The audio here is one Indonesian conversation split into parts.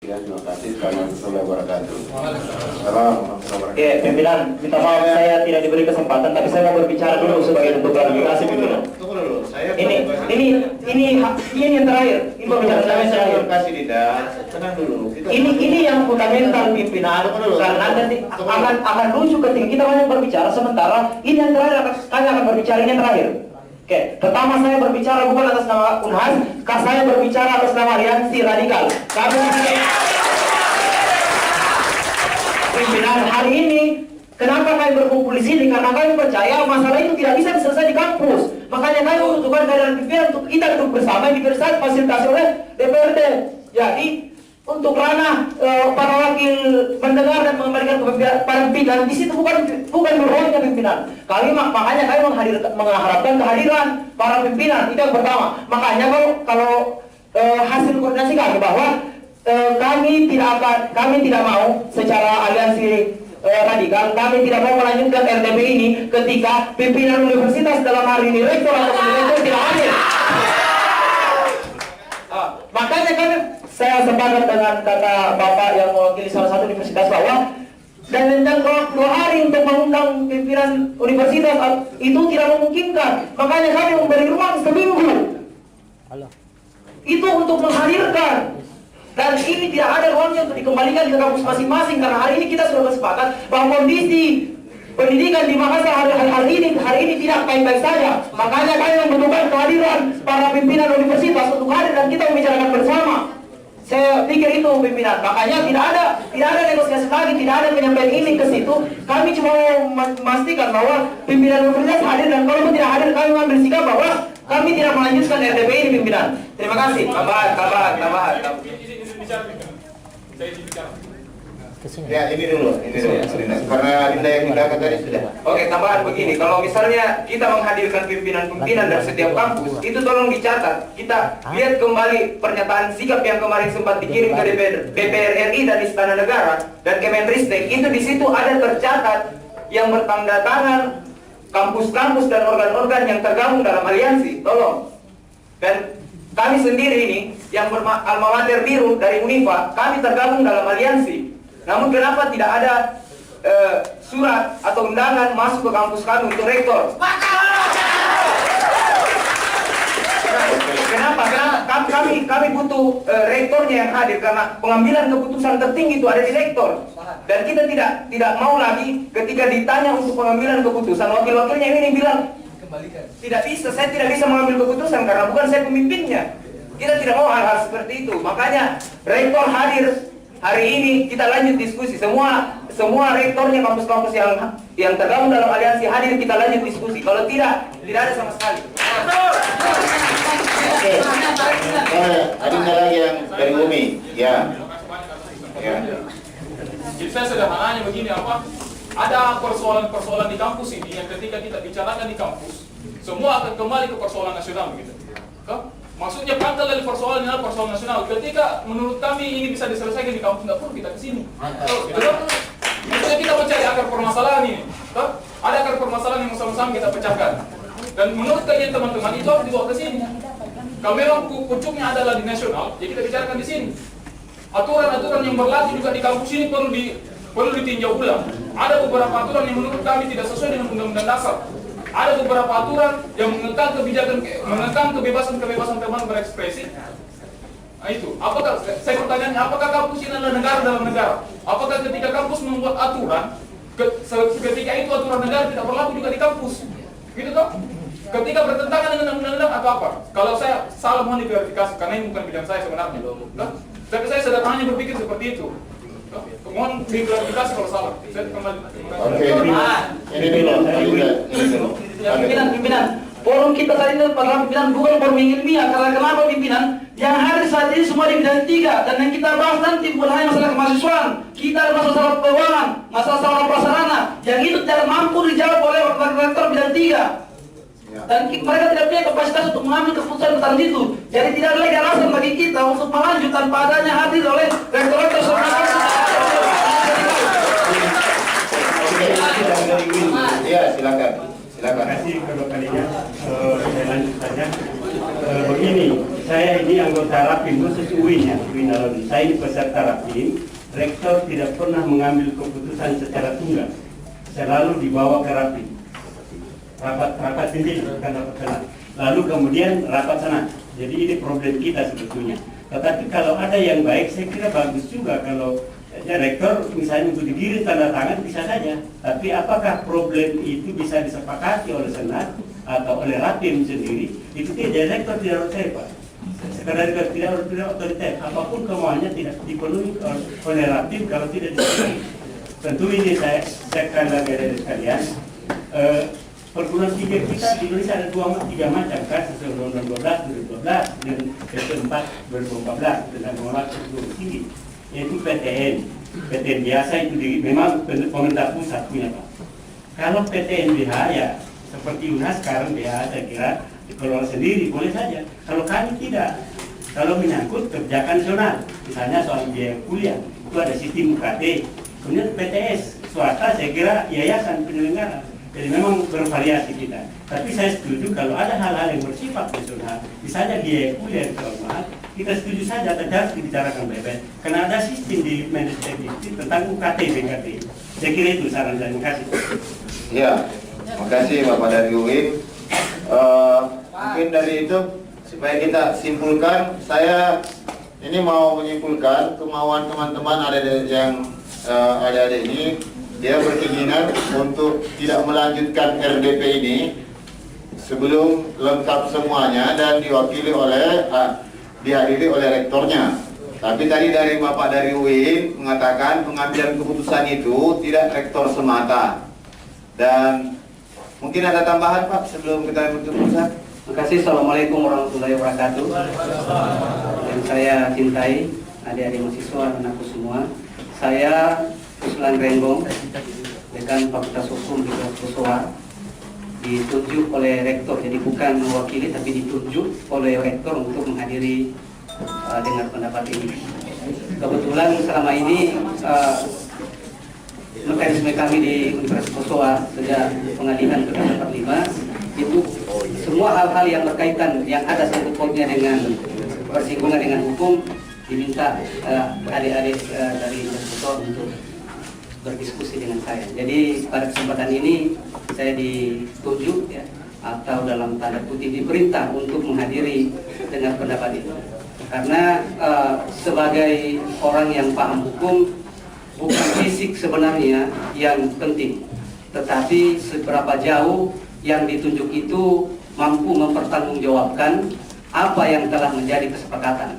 Ya, terima kasih. Assalamualaikum warahmatullahi wabarakatuh. Oke, pimpinan, minta maaf saya tidak diberi kesempatan, tapi saya mau berbicara dulu sebagai bentuk klarifikasi, pimpinan. Tunggu dulu, saya ini yang terakhir. Ini pembicaraan saya terakhir. kasih lidah, tenang dulu. Ini yang fundamental, pimpinan, karena nanti akan lucu ketika kita banyak berbicara, sementara ini yang terakhir kami akan berbicara ini yang terakhir. Oke, pertama saya berbicara bukan atas nama Unhas, saya berbicara atas nama Aliansi Radikal. Kami pimpinan hari ini, kenapa kami berkumpul di sini? Karena kami percaya masalah itu tidak bisa selesai di kampus. Makanya kami membutuhkan kehadiran pimpinan untuk kita duduk bersama di saat fasilitasi oleh DPRD. Jadi untuk ranah para wakil mendengar dan mengembalikan kepada pimpinan di situ bukan merohnya pimpinan. Makanya kami mengharapkan kehadiran para pimpinan, itu yang pertama. Makanya kalau hasil koordinasi kami bahwa kami tidak mau secara aliansi radikal, kami tidak mau melanjutkan RDP ini ketika pimpinan universitas dalam hari ini rektor atau direktur tidak hadir. Makanya saya sepakat dengan kata Bapak yang mewakili salah satu universitas bahwa dan tentang 2 hari untuk mengundang pimpinan universitas itu tidak memungkinkan. Makanya kami memberi ruang seminggu. Itu untuk menghadirkan. Dan ini tidak ada ruangnya untuk dikembalikan ke kampus masing-masing karena hari ini kita sudah bersepakat bahwa kondisi pendidikan di Makassar hari ini tidak baik-baik saja. Makanya kami membutuhkan kehadiran para pimpinan universitas untuk hadir dan kita membicarakan bersama. Saya pikir itu pimpinan. Makanya tidak ada negosiasi lagi, tidak ada penyampaian ini ke situ. Kami cuma memastikan bahwa pimpinan universitas hadir dan kalau tidak hadir kami mengambil sikap bahwa kami tidak melanjutkan RDP ini pimpinan. Terima kasih. Tambahan. Ya, ini dulu. Karena Linda yang tindakan tadi sudah. Oke, tambahan begini. Kalau misalnya kita menghadirkan pimpinan-pimpinan dari setiap kampus, itu tolong dicatat. Kita lihat kembali pernyataan sikap yang kemarin sempat dikirim ke DPR RI dan Istana Negara dan Kemenristek. Itu di situ ada tercatat yang bertanda tangan kampus-kampus dan organ-organ yang tergabung dalam aliansi. Tolong. Dan kami sendiri ini yang alma mater biru dari Unifa, kami tergabung dalam aliansi. Namun kenapa tidak ada surat atau undangan masuk ke kampus kami untuk rektor? Kenapa? Karena kami butuh rektornya yang hadir karena pengambilan keputusan tertinggi itu ada di rektor. Dan kita tidak mau lagi ketika ditanya untuk pengambilan keputusan, wakil-wakilnya ini bilang tidak bisa, saya tidak bisa mengambil keputusan karena bukan saya pemimpinnya. Kita tidak mau hal-hal seperti itu. Makanya rektor hadir hari ini, kita lanjut diskusi. Semua rektornya kampus-kampus yang tergabung dalam aliansi hadir, kita lanjut diskusi. Kalau tidak ada sama sekali. Oke. Ada lagi yang dari Umi. Ya. Jadi saya sederhananya begini ada persoalan di kampus ini yang ketika kita bicarakan di kampus, semua akan kembali ke persoalan nasional begitu. Maksudnya pangkal dari persoalan ini adalah persoalan nasional. Ketika menurut kami ini bisa diselesaikan di kampus, nggak perlu kita ke sini. Maksudnya kita mencari akar permasalahan ini. Ada akar permasalahan yang sama-sama kita pecahkan. Dan menurut kalian teman-teman itu harus dibawa ke sini. Kalau memang pucuknya adalah di nasional, ya kita bicarakan di sini. Aturan-aturan yang berlaku juga di kampus ini perlu ditinjau ulang. Ada beberapa aturan yang menurut kami tidak sesuai dengan Undang-Undang Dasar. Ada beberapa aturan yang mengekang kebebasan teman berekspresi. Nah itu, saya pertanyaannya, apakah kampus ini adalah negara dalam negara? Apakah ketika kampus membuat aturan, ketika itu aturan negara tidak berlaku juga di kampus? Gitu toh? Ketika bertentangan dengan undang-undang atau apa? Kalau saya salah mohon diverifikasi, karena ini bukan bidang saya sebenarnya. Tapi saya sederhananya berpikir seperti itu. Mohon diklarifikasi kalau salah. Saya kembali. Oke. Ini dulu. Pimpinan. Forum kita tadi itu adalah pimpinan bukan forum yang ilmiah. Karena kenapa pimpinan? Yang hadir saat ini semua di bidang 3 dan yang kita bahas nanti bukan hanya masalah kemahasiswaan. Kita ada masalah keuangan, masalah sarana prasarana. Yang itu tidak mampu dijawab oleh rektor bidang 3. Dan mereka tidak punya kapasitas untuk mengambil keputusan tentang itu. Jadi tidak ada lagi alasan bagi kita untuk melanjut tanpa adanya hadir oleh rektor-rektor serta. Ya, silakan. Terima kasih kedua kalinya. Saya lanjut saja. Begini, saya ini anggota Rapim khusus UI-nya, UI Naloni. Saya ini peserta Rapim. Rektor tidak pernah mengambil keputusan secara tunggal, selalu dibawa ke Rapim. Rapat pimpinan, bukan rapat senat. Lalu kemudian rapat senat. Jadi ini problem kita sebetulnya. Tetapi kalau ada yang baik, saya kira bagus juga kalau rektor misalnya untuk digiring tanda tangan bisa saja. Tapi apakah problem itu bisa disepakati oleh senat atau oleh Rapim sendiri? Itu tidak, rektor tidak otoriter, Pak. Sekadar tidak otoriter. Apapun kemauannya tidak dipenuhi oleh Rapim kalau tidak disepakati. Tentu ini saya akan lagi dari sekalian. Perguruan tinggi kita di Indonesia ada tiga macam kan, sesuai Undang-Undang 12, 2012 dan PP4 2014 tentang pengelolaan perguruan tinggi, yaitu PTN. PTN biasa itu memang pemerintah pusat punya Pak. Kalau PTN BH ya seperti UNAS sekarang BH saya kira dikelola sendiri boleh saja. Kalau kami tidak, kalau menyangkut kebijakan nasional, misalnya soal biaya kuliah itu ada sistem UKT, kemudian PTS swasta saya kira yayasan penyelenggara. Jadi memang bervariasi kita. Tapi saya setuju kalau ada hal-hal yang bersifat nasional, misalnya biaya kuliah yang mahal, kita setuju saja, tapi harus dibicarakan baik-baik. Karena ada sistem di manajemen tentang UKT, BKT. Saya kira itu saran saya. Terima kasih. Ya, terima kasih Bapak dari UIN. Mungkin dari itu supaya kita simpulkan, saya ini mau menyimpulkan kemauan teman-teman adik-adik ini. Dia berkeinginan untuk tidak melanjutkan RDP ini sebelum lengkap semuanya dan dihadiri oleh rektornya. Tapi tadi dari Bapak dari UIN mengatakan pengambilan keputusan itu tidak rektor semata. Dan mungkin ada tambahan Pak sebelum kita berkeputusan. Terima kasih. Assalamualaikum warahmatullahi wabarakatuh. Yang saya cintai adik-adik mahasiswa dan aku semua, saya Ruslan Renggong, dekan Fakultas Hukum di Pusua, ditunjuk oleh rektor, jadi bukan mewakili tapi ditunjuk oleh rektor untuk menghadiri dengar pendapat ini. Kebetulan selama ini mekanisme kami di Universitas Pusua sejak pengadilan ke-45 itu semua hal-hal yang berkaitan yang ada sangkut pautnya dengan bersinggungan dengan hukum diminta adik-adik dari Universitas Pusua untuk berdiskusi dengan saya. Jadi pada kesempatan ini saya ditunjuk ya, atau dalam tanda kutip diperintah untuk menghadiri dengan pendapat itu. Karena sebagai orang yang paham hukum, bukan fisik sebenarnya yang penting, tetapi seberapa jauh yang ditunjuk itu mampu mempertanggungjawabkan apa yang telah menjadi kesepakatan.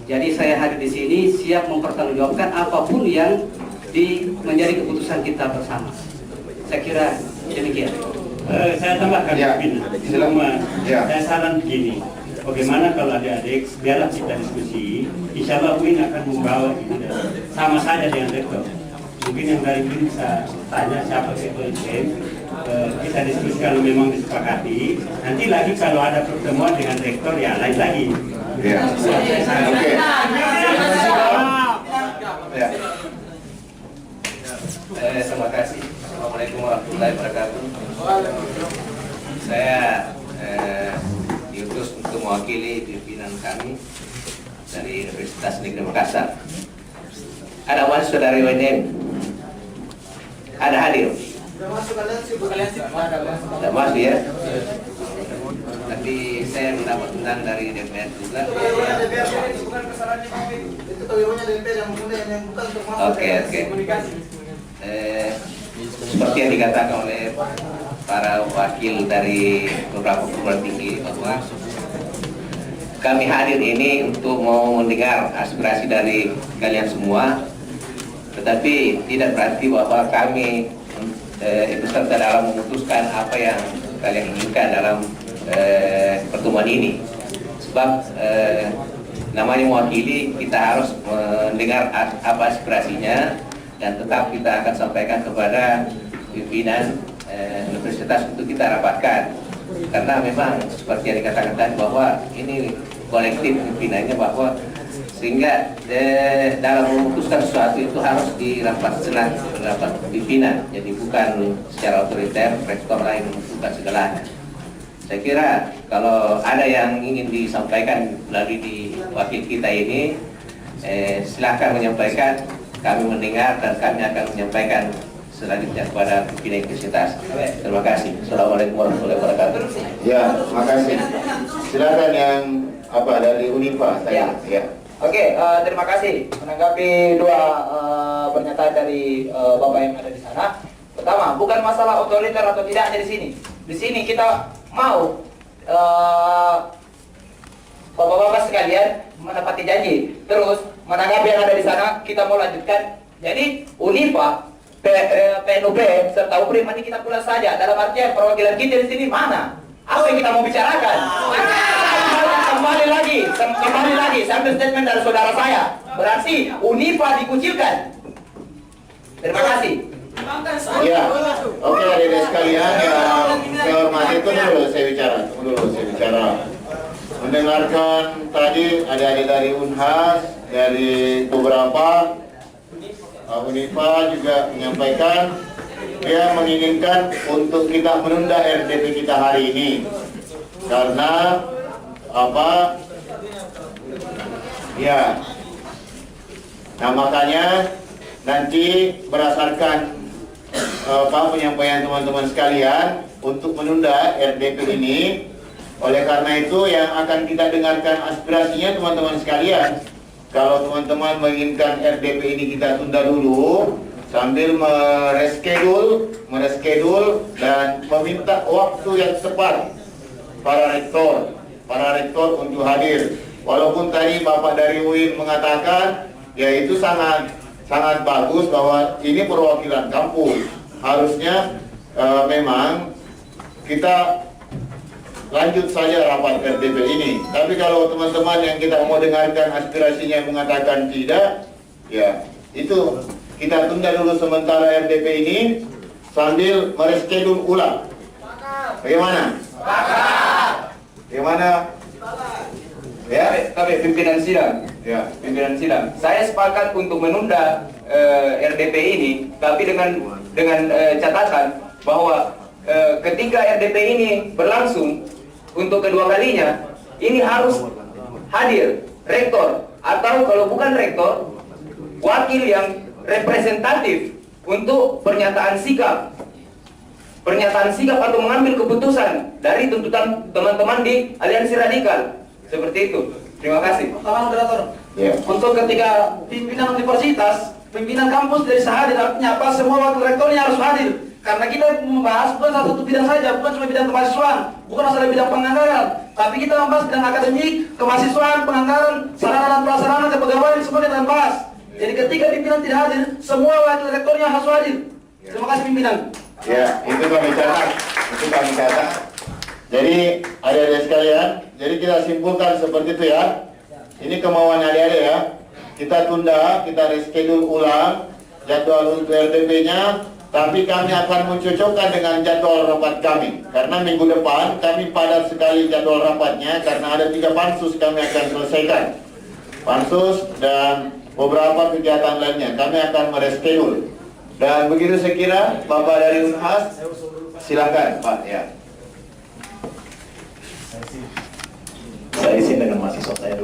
Jadi saya hadir di sini siap mempertanggungjawabkan apapun yang menjadi keputusan kita bersama. Saya kira demikian. Saya tambahkan saya saran begini. Bagaimana kalau adik-adik biarlah kita diskusi, insya Allah UIN akan membawa itu sama saja dengan rektor. Mungkin yang dari UIN bisa tanya siapa ketua IPM, kita diskusi kalau memang disepakati. Nanti lagi kalau ada pertemuan dengan rektor ya lain lagi. Ya. Oke. Ya. Terima kasih. Assalamualaikum warahmatullahi wabarakatuh. Saya diutus untuk mewakili pimpinan kami dari Universitas Negeri Makassar. Ada mahasiswa dari UNM? Ada hadir? Ada masuk ya? Tapi saya mendapat undangan dari DPR juga. Oke. Seperti yang dikatakan oleh para wakil dari beberapa perguruan tinggi bahwa kami hadir ini untuk mau mendengar aspirasi dari kalian semua, tetapi tidak berarti bahwa kami ikut serta dalam memutuskan apa yang kalian inginkan dalam pertemuan ini. Sebab namanya mewakili, kita harus mendengar apa aspirasinya dan tetap kita akan sampaikan kepada pimpinan universitas untuk kita rapatkan. Karena memang seperti yang dikatakan tadi bahwa ini kolektif pimpinannya, bahwa sehingga dalam memutuskan sesuatu itu harus di rapat senat, rapat pimpinan. Jadi bukan secara otoriter rektor lain menentukan segalanya. Saya kira kalau ada yang ingin disampaikan melalui di wakil kita ini, silakan menyampaikan. Kami mendengar dan kami akan menyampaikan selanjutnya kepada pimpinan universitas. Terima kasih. Assalamualaikum warahmatullahi wabarakatuh. Ya, makasih. Silakan yang dari Unifa saya. Ya. Oke, terima kasih menanggapi dua pernyataan dari Bapak yang ada di sana. Pertama, bukan masalah otoriter atau tidaknya di sini. Di sini kita mau Bapak-bapak sekalian menepati janji. Terus menanggapi yang ada di sana, kita mau lanjutkan. Jadi Unifa, PNUP serta UPRIM nanti kita pulang saja. Dalam artian perwakilan kita di sini mana? Apa yang kita mau bicarakan? Kembali lagi, sambil statement dari saudara saya. Berarti Unifa dikucilkan. Terima kasih. Ya, oke adik-adik sekalian yang saya hormati, tunggu dulu saya bicara. Mendengarkan tadi adik-adik dari Unhas, dari beberapa Unifa juga menyampaikan dia menginginkan untuk kita menunda RDP kita hari ini karena ya, nah makanya nanti berdasarkan penyampaian teman-teman sekalian untuk menunda RDP ini. Oleh karena itu yang akan kita dengarkan aspirasinya teman-teman sekalian. Kalau teman-teman menginginkan RDP ini kita tunda dulu sambil mereschedule dan meminta waktu yang tepat para rektor untuk hadir. Walaupun tadi Bapak dari UIN mengatakan ya itu sangat bagus bahwa ini perwakilan kampus. Harusnya memang kita lanjut saja rapat RDP ini. Tapi kalau teman-teman yang kita mau dengarkan aspirasinya mengatakan tidak, ya itu kita tunda dulu sementara RDP ini sambil mereschedule ulang. Bagaimana? Bagaimana? Ya, Tapi pimpinan sidang. ya. Pimpinan sidang. Saya sepakat untuk menunda RDP ini, tapi dengan catatan bahwa ketika RDP ini berlangsung untuk kedua kalinya, ini harus hadir rektor atau kalau bukan rektor, wakil yang representatif untuk pernyataan sikap atau mengambil keputusan dari tuntutan teman-teman di aliansi radikal. Seperti itu. Terima kasih. Pertama moderator, Ya. untuk ketika pimpinan universitas, pimpinan kampus dari hadir, artinya apa? Semua wakil rektornya harus hadir. Karena kita membahas bukan satu bidang saja, bukan cuma bidang kemahasiswaan, bukan masalah bidang penganggaran, tapi kita membahas bidang akademik, kemahasiswaan, penganggaran, sarana dan prasarana, kepegawaian, semua kita bahas. Jadi ketika pimpinan tidak hadir, semua wakil rektornya harus hadir. Terima kasih pimpinan. Ya, itu kami catat. Jadi adik-adik sekalian, jadi kita simpulkan seperti itu ya. Ini kemauan adik-adik ya. Kita tunda, kita reschedule ulang jadwal untuk RDP-nya, tapi kami akan mencocokkan dengan jadwal rapat kami. Karena minggu depan kami padat sekali jadwal rapatnya karena ada 3 pansus kami akan selesaikan. Pansus dan beberapa kegiatan lainnya kami akan mereschedule. Dan begitu saya kira Bapak dari Unhas, silakan Pak ya. Saya izin dengan mahasiswa saya dulu.